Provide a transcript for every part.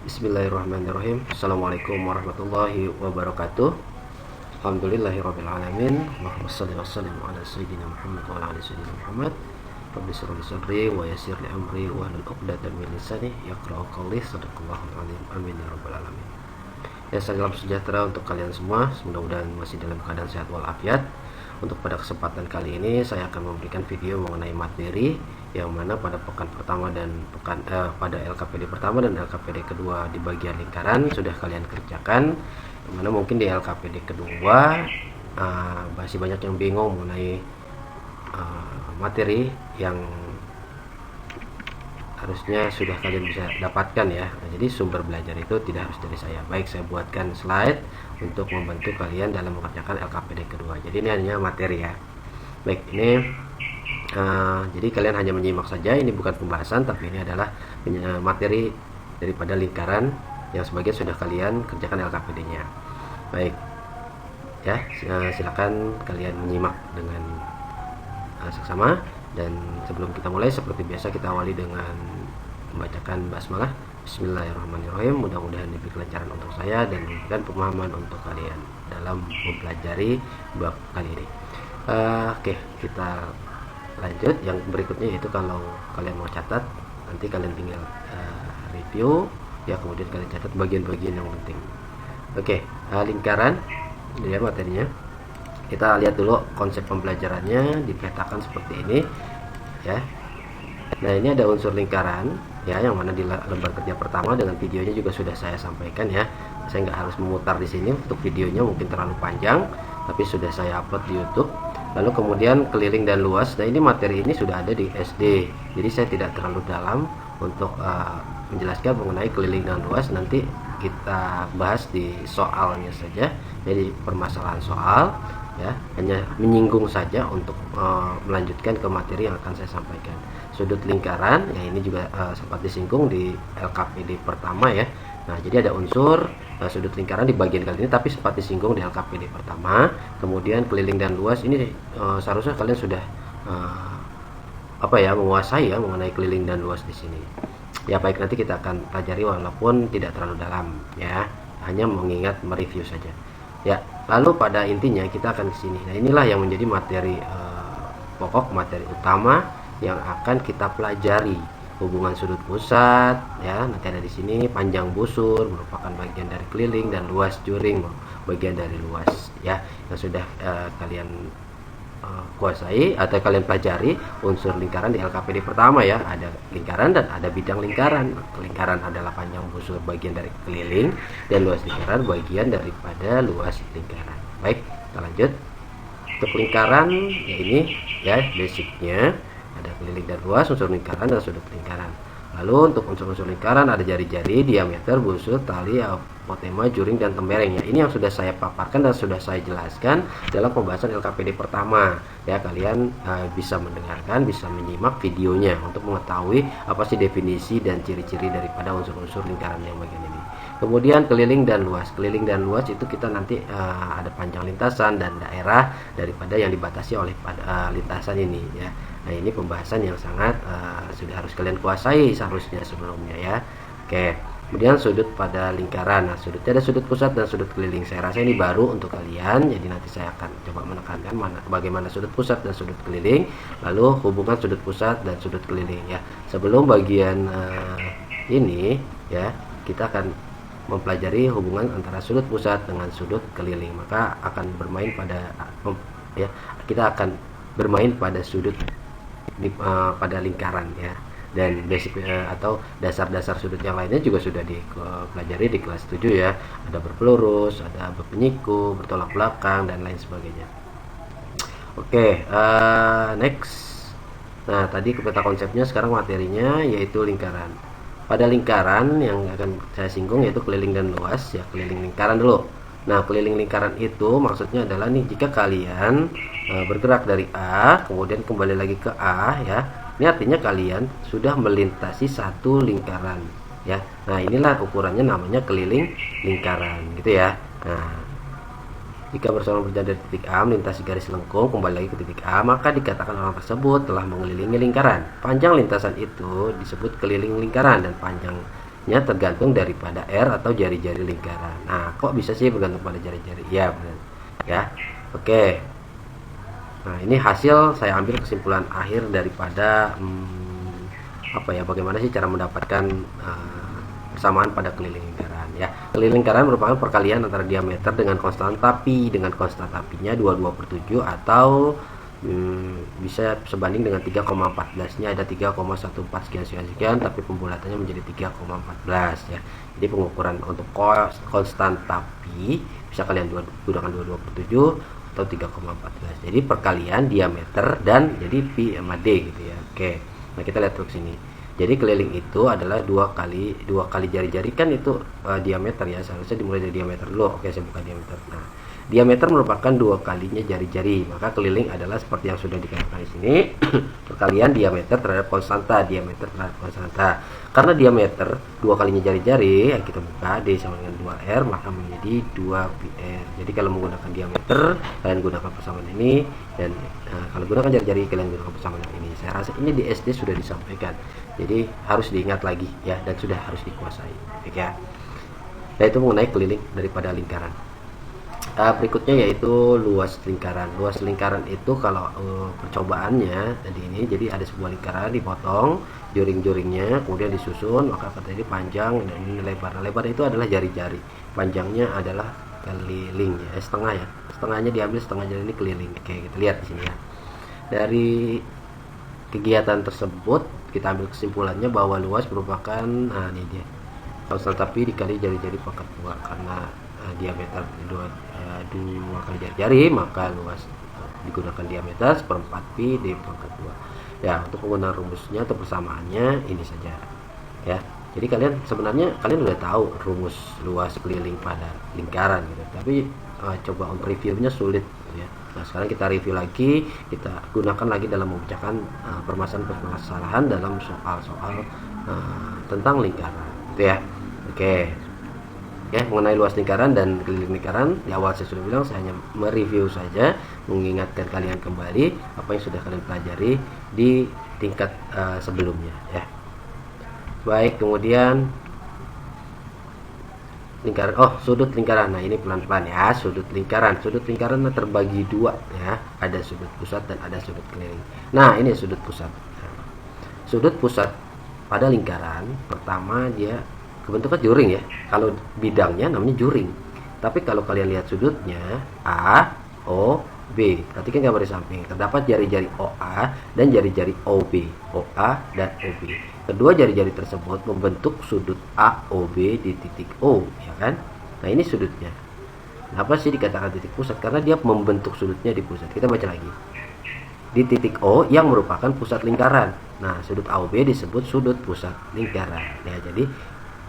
Bismillahirrahmanirrahim. Assalamualaikum warahmatullahi wabarakatuh. Alhamdulillahirrabbilalamin. Allahumma shalli wa sallim ala sayyidina Muhammad wa ala ali sayyidina Muhammad. Rabbi shrah li sadri wa yassir li amri wa hlul 'uqdatam min lisani yafqahu qawli. Shadaqallahul azim. Amin ya rabbal alamin. Ya, salam sejahtera untuk kalian semua. Mudah-mudahan masih dalam keadaan sehat walafiat. Untuk pada kesempatan kali ini saya akan memberikan video mengenai materi yang mana pada pekan pertama dan pada LKPD pertama dan LKPD kedua di bagian lingkaran sudah kalian kerjakan. Yang mana mungkin di LKPD kedua masih banyak yang bingung mengenai materi yang harusnya sudah kalian bisa dapatkan ya. Nah, jadi sumber belajar itu tidak harus dari saya. Baik, saya buatkan slide untuk membantu kalian dalam mengerjakan LKPD kedua. Jadi ini hanya materi ya. Baik, ini jadi kalian hanya menyimak saja. Ini bukan pembahasan, tapi ini adalah materi daripada lingkaran yang sebagian sudah kalian kerjakan LKPD-nya. Baik, ya, silakan kalian menyimak dengan seksama. Dan sebelum kita mulai, seperti biasa kita awali dengan membacakan basmalah. Bismillahirrahmanirrahim. Mudah-mudahan diberi kelancaran untuk saya dan memberikan pemahaman untuk kalian dalam mempelajari bab kali ini. Oke, kita lanjut. Yang berikutnya yaitu kalau kalian mau catat, nanti kalian tinggal review ya, kemudian kalian catat bagian-bagian yang penting. Oke, lingkaran ya materinya. Kita lihat dulu konsep pembelajarannya dipetakan seperti ini ya. Nah, ini ada unsur lingkaran ya, yang mana di lembar kerja pertama dengan videonya juga sudah saya sampaikan ya. Saya nggak harus memutar di sini, untuk videonya mungkin terlalu panjang, tapi sudah saya upload di YouTube. Lalu kemudian keliling dan luas. Nah, ini materi ini sudah ada di SD, jadi saya tidak terlalu dalam untuk menjelaskan mengenai keliling dan luas. Nanti kita bahas di soalnya saja, jadi permasalahan soal ya, hanya menyinggung saja untuk melanjutkan ke materi yang akan saya sampaikan. Sudut lingkaran ya, ini juga sempat disinggung di LKPD pertama ya. Nah, jadi ada unsur sudut lingkaran di bagian kali ini, tapi sempat disinggung di LKPD pertama. Kemudian keliling dan luas ini seharusnya kalian sudah menguasai ya mengenai keliling dan luas di sini. Ya baik, nanti kita akan pelajari walaupun tidak terlalu dalam ya, hanya mengingat mereview saja. Ya, lalu pada intinya kita akan ke sini. Nah, inilah yang menjadi materi pokok, materi utama yang akan kita pelajari. Hubungan sudut pusat ya, nanti ada di sini. Panjang busur merupakan bagian dari keliling, dan luas juring bagian dari luas ya, yang sudah kalian kuasai atau kalian pelajari unsur lingkaran di LKPD pertama ya. Ada lingkaran dan ada bidang lingkaran. Lingkaran adalah panjang busur bagian dari keliling, dan luas lingkaran bagian daripada luas lingkaran. Baik, kita lanjut. Untuk lingkaran ya, ini ya basicnya ada keliling dan luas, unsur lingkaran dan sudut lingkaran. Lalu untuk unsur-unsur lingkaran ada jari-jari, diameter, busur, tali, apotema, juring, dan tembereng ya. Ini yang sudah saya paparkan dan sudah saya jelaskan dalam pembahasan LKPD pertama ya. Kalian bisa mendengarkan, bisa menyimak videonya untuk mengetahui apa sih definisi dan ciri-ciri daripada unsur-unsur lingkaran yang bagian ini. Kemudian keliling dan luas. Keliling dan luas itu kita nanti ada panjang lintasan dan daerah daripada yang dibatasi oleh lintasan ini ya. Nah, ini pembahasan yang sangat sudah harus kalian kuasai seharusnya sebelumnya ya. Oke, kemudian sudut pada lingkaran. Nah, sudutnya ada sudut pusat dan sudut keliling. Saya rasa ini baru untuk kalian, jadi nanti saya akan coba menekankan bagaimana sudut pusat dan sudut keliling, lalu hubungan sudut pusat dan sudut keliling ya. Sebelum bagian ini ya, kita akan mempelajari hubungan antara sudut pusat dengan sudut keliling. Maka akan bermain pada ya, kita akan bermain pada sudut pada lingkaran ya, dan basic atau dasar-dasar sudut yang lainnya juga sudah dipelajari di kelas 7 ya. Ada berpelurus, ada berpenyiku, bertolak belakang, dan lain sebagainya. Oke, next. Nah, tadi peta konsepnya, sekarang materinya yaitu lingkaran. Pada lingkaran yang akan saya singgung yaitu keliling dan luas ya. Keliling lingkaran dulu. Nah, keliling lingkaran itu maksudnya adalah nih, jika kalian bergerak dari A kemudian kembali lagi ke A ya, ini artinya kalian sudah melintasi satu lingkaran ya. Nah, inilah ukurannya, namanya keliling lingkaran gitu ya. Nah, jika bersama berjalan dari titik A melintasi garis lengkung kembali lagi ke titik A, maka dikatakan orang tersebut telah mengelilingi lingkaran. Panjang lintasan itu disebut keliling lingkaran, dan panjang sudutnya tergantung daripada R atau jari-jari lingkaran. Nah, kok bisa sih bergantung pada jari-jari? Ya, benar. Ya. Oke. Nah, ini hasil saya ambil kesimpulan akhir daripada bagaimana sih cara mendapatkan persamaan pada keliling lingkaran ya. Keliling lingkaran merupakan perkalian antara diameter dengan konstanta pi dengan konstanta pi-nya 22/7 atau bisa sebanding dengan 3,14 nya ada 3,14 sekian tapi pembulatannya menjadi 3,14 ya. Jadi pengukuran untuk konstanta pi bisa kalian gunakan 22/7 atau 3,14. Jadi perkalian diameter dan jadi pi sama d gitu ya. Oke. Nah, kita lihat terus sini. Jadi keliling itu adalah dua kali jari-jari kan itu diameter ya. Seharusnya dimulai dari diameter dulu. Oke, saya buka diameter. Nah, diameter merupakan 2 kalinya jari-jari. Maka keliling adalah seperti yang sudah dikatakan di sini. Perkalian diameter terhadap konstanta, Karena diameter 2 kalinya jari-jari, yang kita buka D sama dengan 2R, maka menjadi 2πr. Jadi kalau menggunakan diameter, kalian gunakan persamaan ini, dan kalau gunakan jari-jari, kalian gunakan persamaan ini. Saya rasa ini di SD sudah disampaikan. Jadi harus diingat lagi ya, dan sudah harus dikuasai. Oke ya. Nah, itu mengenai keliling daripada lingkaran. Berikutnya yaitu luas lingkaran. Luas lingkaran itu kalau percobaannya tadi ini, jadi ada sebuah lingkaran dipotong juring-juringnya, kemudian disusun, maka terjadi panjang dan ini lebar. Lebar itu adalah jari-jari, panjangnya adalah keliling ya, setengah ya, setengahnya diambil, setengah jari ini keliling. Oke, kita lihat di sini ya. Dari kegiatan tersebut kita ambil kesimpulannya bahwa luas merupakan ini dia, konstanta pi dikali jari-jari pangkat 2 karena diameter 2 kali jari-jari, maka luas digunakan diameter 1/4 pi d pangkat 2 ya. Untuk penggunaan rumusnya atau persamaannya ini saja ya. Jadi sebenarnya kalian udah tahu rumus luas keliling pada lingkaran gitu, tapi coba untuk reviewnya sulit ya. Nah, sekarang kita review lagi, kita gunakan lagi dalam memecahkan permasalahan dalam soal-soal tentang lingkaran gitu ya. Oke ya, mengenai luas lingkaran dan keliling lingkaran di awal saya sudah bilang, saya hanya mereview saja, mengingatkan kalian kembali apa yang sudah kalian pelajari di tingkat sebelumnya ya. Baik, kemudian lingkaran, sudut lingkaran. Nah, ini pelan-pelan ya. Sudut lingkaran terbagi 2 ya, ada sudut pusat dan ada sudut keliling. Nah, ini sudut pusat. Sudut pusat pada lingkaran pertama dia kebentuknya juring ya. Kalau bidangnya namanya juring. Tapi kalau kalian lihat sudutnya A, O, B. Perhatikan gambar di samping. Terdapat jari-jari OA dan jari-jari OB. OA dan OB. Kedua jari-jari tersebut membentuk sudut AOB di titik O, ya kan? Nah, ini sudutnya. Kenapa sih dikatakan titik pusat? Karena dia membentuk sudutnya di pusat. Kita baca lagi. Di titik O yang merupakan pusat lingkaran. Nah, sudut AOB disebut sudut pusat lingkaran. Ya, jadi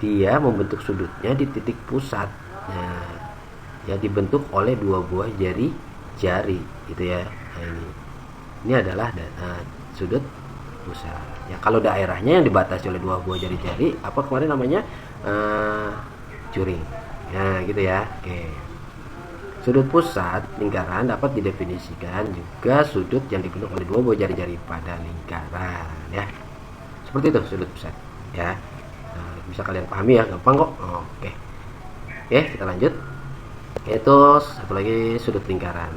dia membentuk sudutnya di titik pusat. Nah, ya dibentuk oleh 2 buah jari gitu ya. Nah, ini adalah sudut pusat. Ya, kalau daerahnya yang dibatasi oleh 2 buah jari-jari, apa kemarin namanya juring. Nah, gitu ya. Oke. Sudut pusat lingkaran dapat didefinisikan juga sudut yang dibentuk oleh 2 buah jari-jari pada lingkaran ya. Seperti itu sudut pusat ya. Bisa kalian pahami ya, gampang kok. Oke, kita lanjut. Yaitu satu lagi sudut lingkaran,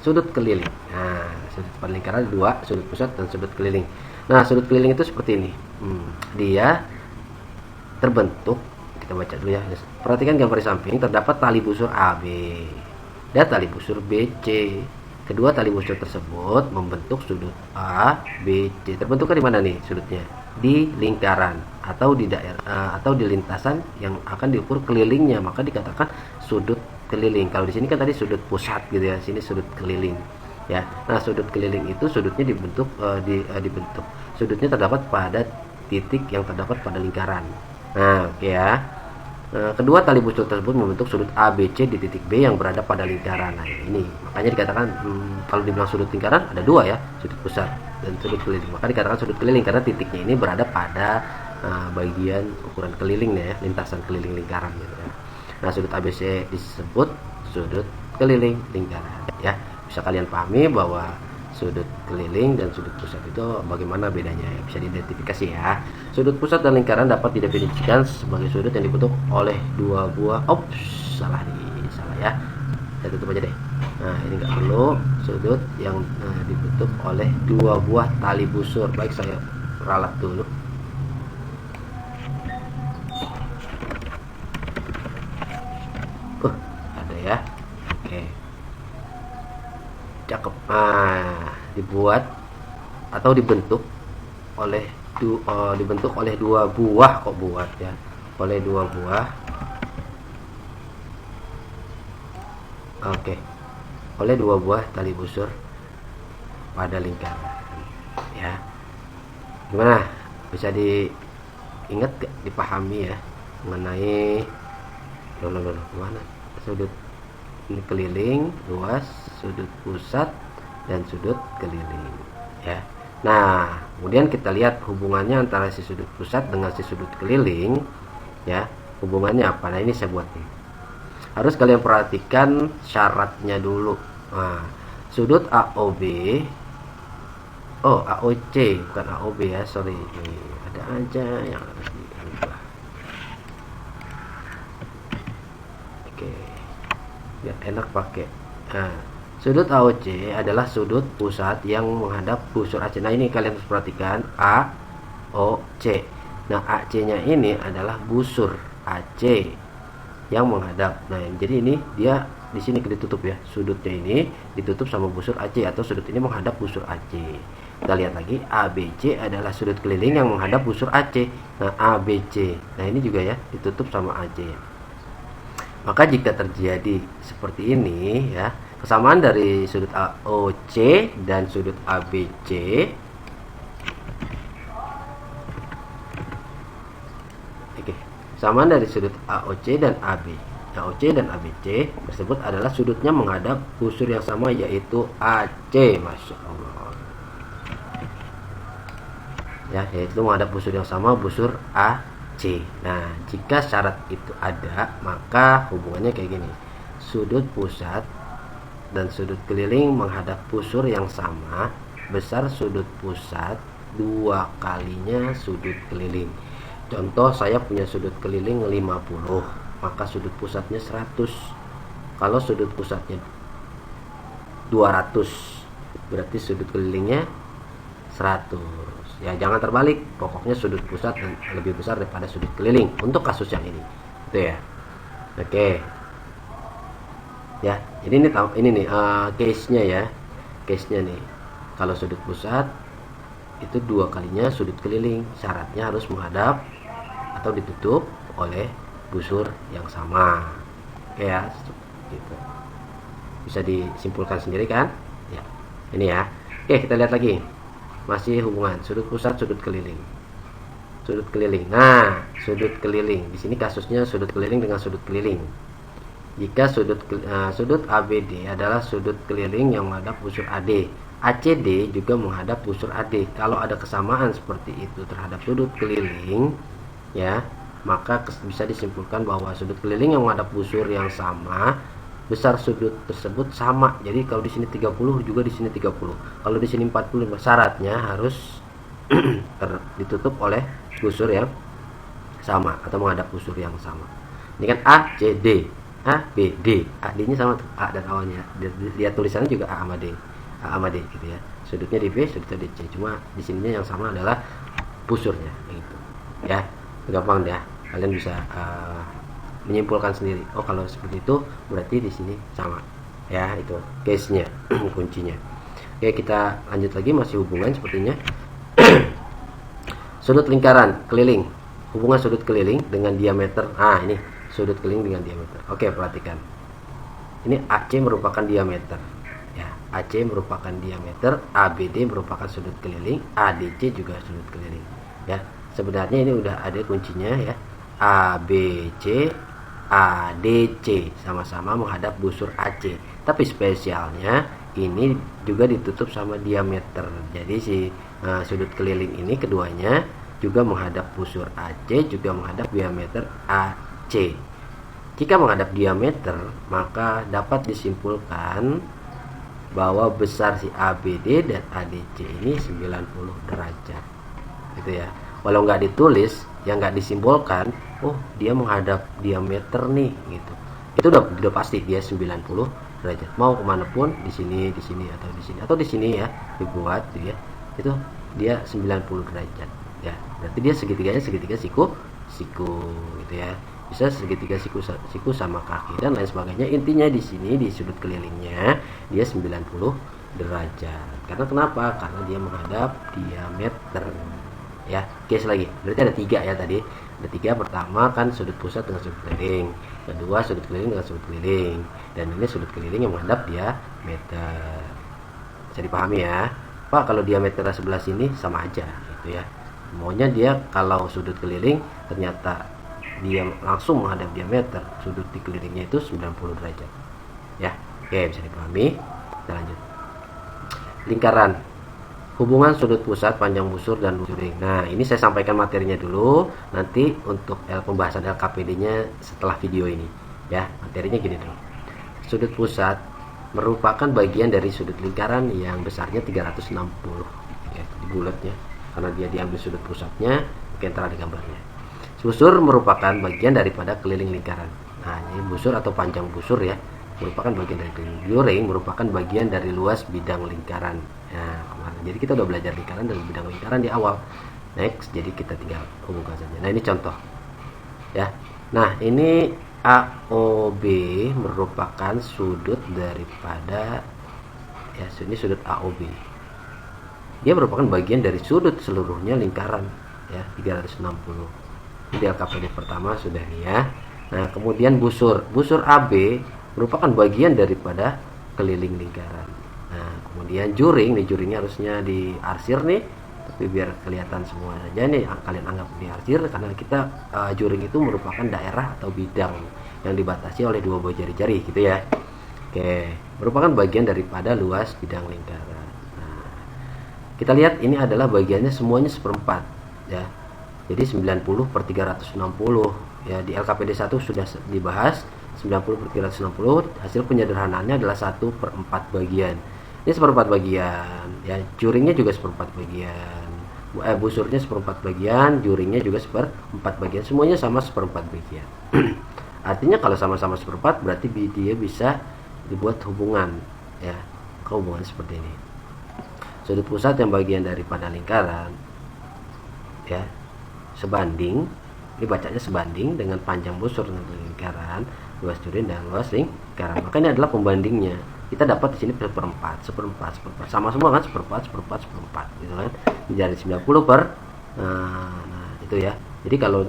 sudut keliling. Nah, sudut pada lingkaran 2, sudut pusat dan sudut keliling. Nah, sudut keliling itu seperti ini. Dia terbentuk, kita baca dulu ya. Perhatikan gambar di samping, terdapat tali busur AB dan tali busur BC. Kedua tali busur tersebut membentuk sudut ABC. Terbentuknya di mana nih sudutnya? Di lingkaran atau di daerah atau di lintasan yang akan diukur kelilingnya, maka dikatakan sudut keliling. Kalau di sini kan tadi sudut pusat gitu ya, sini sudut keliling ya. Nah, sudut keliling itu sudutnya dibentuk sudutnya terdapat pada titik yang terdapat pada lingkaran. Nah, oke ya. Kedua tali busur tersebut membentuk sudut ABC di titik B yang berada pada lingkaran. Nah, ini makanya dikatakan kalau dibilang sudut lingkaran ada 2 ya, sudut pusat dan sudut keliling. Maka dikatakan sudut keliling karena titiknya ini berada pada bagian ukuran kelilingnya ya, lintasan keliling lingkaran gitu ya. Nah, sudut ABC disebut sudut keliling lingkaran ya. Bisa kalian pahami bahwa sudut keliling dan sudut pusat itu bagaimana bedanya ya, bisa diidentifikasi ya. Sudut pusat dan lingkaran dapat didefinisikan sebagai sudut yang dibentuk oleh dua buah salah ya, saya tutup aja deh. Nah ini nggak perlu, sudut yang dibentuk oleh dua buah tali busur. Baik, saya ralat dulu. Ada ya. Oke, cakep. Dibuat atau dibentuk oleh dua buah, kok buat ya, oleh dua buah. Oke, oleh dua buah tali busur pada lingkaran ya. Gimana, bisa diingat gak, dipahami ya mengenai mana sudut ini keliling luas, sudut pusat dan sudut keliling ya. Nah kemudian kita lihat hubungannya antara si sudut pusat dengan si sudut keliling ya, hubungannya apa. Nah ini saya buat nih, harus kalian perhatikan syaratnya dulu. Nah, sudut AOB, AOC bukan AOB ya, sorry, ini ada aja yang harus diubah. Oke, biar enak pakai. Nah, sudut AOC adalah sudut pusat yang menghadap busur AC. Nah ini kalian harus perhatikan AOC. Nah AC nya ini adalah busur AC yang menghadap. Nah jadi ini dia di sini ditutup ya, sudutnya ini ditutup sama busur AC, atau sudut ini menghadap busur AC. Kita lihat lagi, ABC adalah sudut keliling yang menghadap busur AC. Nah ABC, nah ini juga ya ditutup sama AC. Maka jika terjadi seperti ini ya, kesamaan dari sudut AOC dan sudut ABC, kesamaan dari sudut AOC dan ABC tersebut adalah sudutnya menghadap busur yang sama, yaitu AC. Masya Allah ya, yaitu menghadap busur yang sama, busur AC. Nah jika syarat itu ada, maka hubungannya kayak gini, sudut pusat dan sudut keliling menghadap busur yang sama, besar sudut pusat 2 kalinya sudut keliling. Contoh, saya punya sudut keliling 50, maka sudut pusatnya 100. Kalau sudut pusatnya 200, berarti sudut kelilingnya 100. Ya jangan terbalik, pokoknya sudut pusat lebih besar daripada sudut keliling untuk kasus yang ini. Itu ya. Oke. Ya, ini nih case-nya ya. Case-nya nih. Kalau sudut pusat itu 2 kalinya sudut keliling, syaratnya harus menghadap atau ditutup oleh busur yang sama. Oke ya, gitu. Bisa disimpulkan sendiri kan? Ya. Ini ya. Oke, kita lihat lagi. Masih hubungan sudut pusat, sudut keliling. Sudut keliling. Nah, sudut keliling. Di sini kasusnya sudut keliling dengan sudut keliling. Jika sudut ABD adalah sudut keliling yang menghadap busur AD, ACD juga menghadap busur AD. Kalau ada kesamaan seperti itu terhadap sudut keliling ya, maka bisa disimpulkan bahwa sudut keliling yang menghadap busur yang sama, besar sudut tersebut sama. Jadi kalau di sini 30 juga di sini 30. Kalau di sini 45, syaratnya harus ditutup oleh busur yang sama atau menghadap busur yang sama. Ini kan ACD, ABD, AD-nya sama, A dan awalnya. Lihat tulisannya juga A sama D, A sama D gitu ya. Sudutnya di B, sudutnya di C. Cuma di sininya yang sama adalah busurnya gitu. Ya, gampang ya. Kalian bisa menyimpulkan sendiri. Oh, kalau seperti itu berarti di sini sama. Ya, itu case-nya, kuncinya. Oke, kita lanjut lagi, masih hubungan sepertinya. Sudut lingkaran keliling. Hubungan sudut keliling dengan diameter. Ini sudut keliling dengan diameter. Oke, perhatikan. Ini AC merupakan diameter. Ya, AC merupakan diameter, ABD merupakan sudut keliling, ADC juga sudut keliling. Ya, sebenarnya ini udah ada kuncinya ya. ABC, ADC sama-sama menghadap busur AC. Tapi spesialnya ini juga ditutup sama diameter. Jadi si sudut keliling ini keduanya juga menghadap busur AC, juga menghadap diameter AC. Jika menghadap diameter, maka dapat disimpulkan bahwa besar si ABD dan ADC ini 90 derajat gitu ya. Walau nggak ditulis, yang nggak disimbolkan, oh dia menghadap diameter nih gitu, itu udah pasti dia 90 derajat. Mau kemana pun, di sini atau di sini ya dibuat gitu ya, itu dia 90 derajat ya. Berarti dia segitiga siku gitu ya, bisa segitiga siku sama kaki dan lain sebagainya. Intinya di sini di sudut kelilingnya dia 90 derajat. Karena kenapa? Karena dia menghadap diameter ya. Oke, lagi berarti ada 3 ya tadi. Ada 3. Pertama kan sudut pusat dengan sudut keliling, kedua sudut keliling dengan sudut keliling, dan ini sudut keliling yang menghadap diameter. Bisa dipahami ya Pak, kalau diameter sebelah sini sama aja gitu ya. Maunya dia kalau sudut keliling ternyata dia langsung menghadap diameter, sudut di kelilingnya itu 90 derajat ya. Oke, bisa dipahami. Kita lanjut. Lingkaran, hubungan sudut pusat, panjang busur, dan juring. Nah, ini saya sampaikan materinya dulu, nanti untuk pembahasan LKPD nya setelah video ini ya. Materinya gini dulu. Sudut pusat merupakan bagian dari sudut lingkaran yang besarnya 360 ya, di bulatnya karena dia diambil sudut pusatnya. Oke, ntar ada gambarnya. Busur merupakan bagian daripada keliling lingkaran. Nah, ini busur atau panjang busur ya, merupakan bagian dari keliling. Juring merupakan bagian dari luas bidang lingkaran. Nah, kemarin jadi kita udah belajar lingkaran dan bidang lingkaran di awal. Next, jadi kita tinggal hubungkan saja. Nah, ini contoh ya. Nah, ini AOB merupakan sudut daripada ya, ini sudut AOB. Dia merupakan bagian dari sudut seluruhnya lingkaran ya, 360. Di LKPD pertama sudah nih ya. Nah, kemudian busur AB merupakan bagian daripada keliling lingkaran. Nah, kemudian juring, nih juringnya harusnya diarsir nih, tapi biar kelihatan semua saja nih, kalian anggap diarsir karena kita juring itu merupakan daerah atau bidang yang dibatasi oleh 2 buah jari-jari gitu ya. Oke, merupakan bagian daripada luas bidang lingkaran. Nah, kita lihat ini adalah bagiannya semuanya seperempat ya. Jadi 90 per 360 ya. Di LKPD 1 sudah dibahas 90 per 360. Hasil penyederhanaannya adalah 1 per 4 bagian. Ini seperempat bagian ya. Juringnya juga seperempat bagian, busurnya seperempat bagian, juringnya juga seperempat bagian. Semuanya sama seperempat bagian. Artinya kalau sama-sama seperempat berarti dia bisa dibuat hubungan ya, hubungan seperti ini. Sudut pusat yang bagian daripada lingkaran ya sebanding, ini bacanya sebanding dengan panjang busur dengan lingkaran, luas juring dan luas lingkaran. Maka ini adalah pembandingnya. Kita dapat di sini seperempat, sama semua kan, seperempat gitu kan. Jadi 90 per nah itu ya. Jadi kalau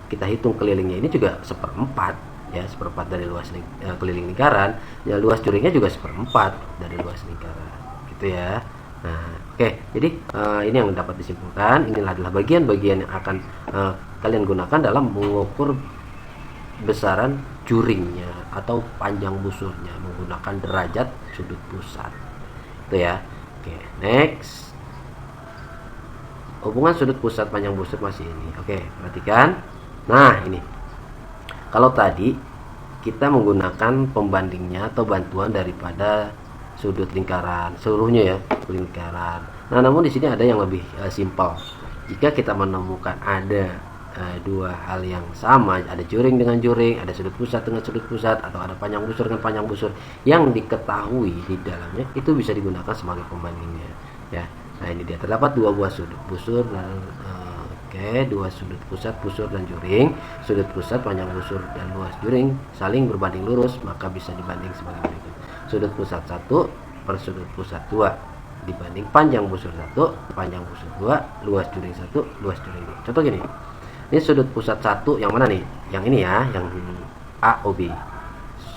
kita hitung kelilingnya ini juga seperempat ya, seperempat dari luas keliling lingkaran ya. Luas juringnya juga seperempat dari luas lingkaran gitu ya. Nah, oke, jadi ini yang dapat disimpulkan. Inilah adalah bagian-bagian yang akan kalian gunakan dalam mengukur besaran juringnya atau panjang busurnya menggunakan derajat sudut pusat. Itu ya. Oke, next. Hubungan sudut pusat panjang busur masih ini. Oke, perhatikan. Nah, ini. Kalau tadi kita menggunakan pembandingnya atau bantuan daripada sudut lingkaran seluruhnya ya, lingkaran. Nah, namun di sini ada yang lebih simpel. Jika kita menemukan ada 2 hal yang sama, ada juring dengan juring, ada sudut pusat dengan sudut pusat, atau ada panjang busur dengan panjang busur yang diketahui di dalamnya, itu bisa digunakan sebagai pembandingnya ya. Nah, ini dia terdapat 2 buah sudut busur dan oke, 2 sudut pusat busur dan juring. Sudut pusat panjang busur dan luas juring saling berbanding lurus, maka bisa dibanding sebagai berikut. Sudut pusat 1 per sudut pusat 2 dibanding panjang busur 1, panjang busur 2, luas juring 1, luas juring 2. Contoh gini. Ini sudut pusat 1 yang mana nih? Yang ini ya, yang AOB.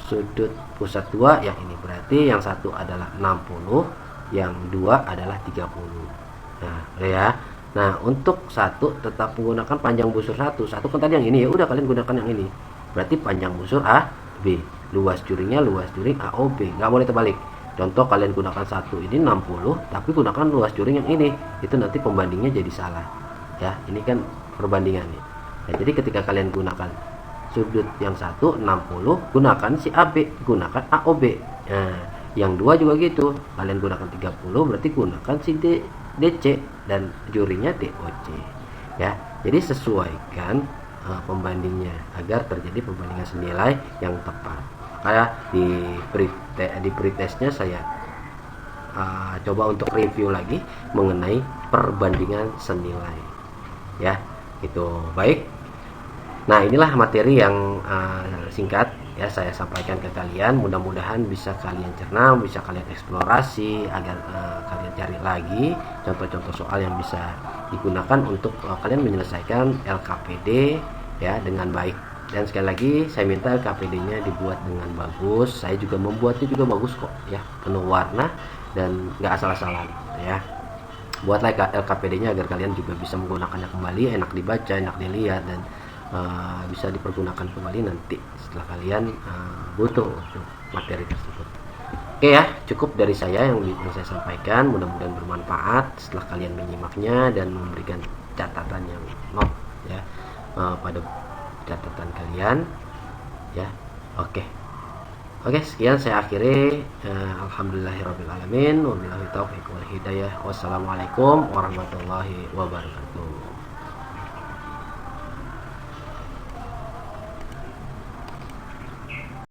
Sudut pusat 2 yang ini. Berarti yang 1 adalah 60, yang 2 adalah 30. Nah, ya. Nah, untuk 1 tetap menggunakan panjang busur 1. 1 kan tadi yang ini ya, udah kalian gunakan yang ini. Berarti panjang busur AB. Luas juringnya luas juring AOB, nggak boleh terbalik. Contoh kalian gunakan 1 ini 60, tapi gunakan luas juring yang ini, itu nanti pembandingnya jadi salah ya. Ini kan perbandingan nih. Nah, jadi ketika kalian gunakan sudut yang 1 60, gunakan si AB, gunakan AOB. Nah, yang dua juga gitu, kalian gunakan 30 berarti gunakan si DC dan jurinya DOC ya. Jadi sesuaikan pembandingnya agar terjadi pembandingan senilai yang tepat. Kayak di pretestnya saya coba untuk review lagi mengenai perbandingan senilai ya, itu baik. Nah, inilah materi yang singkat ya saya sampaikan ke kalian. Mudah-mudahan bisa kalian cerna, bisa kalian eksplorasi agar kalian cari lagi contoh-contoh soal yang bisa digunakan untuk kalian menyelesaikan LKPD ya dengan baik. Dan sekali lagi saya minta LKPD-nya dibuat dengan bagus. Saya juga membuatnya juga bagus kok ya, penuh warna dan nggak asal-asalan ya. Buatlah LKPD-nya agar kalian juga bisa menggunakannya kembali, enak dibaca, enak dilihat, dan bisa dipergunakan kembali nanti setelah kalian butuh untuk materi tersebut. Oke ya, cukup dari saya yang saya sampaikan. Mudah-mudahan bermanfaat setelah kalian menyimaknya dan memberikan catatan yang not ya pada catatan kalian ya. Oke, sekian saya akhiri. Alhamdulillahirabbil alamin, wabillahi taufiq wal hidayah. Wassalamualaikum warahmatullahi wabarakatuh.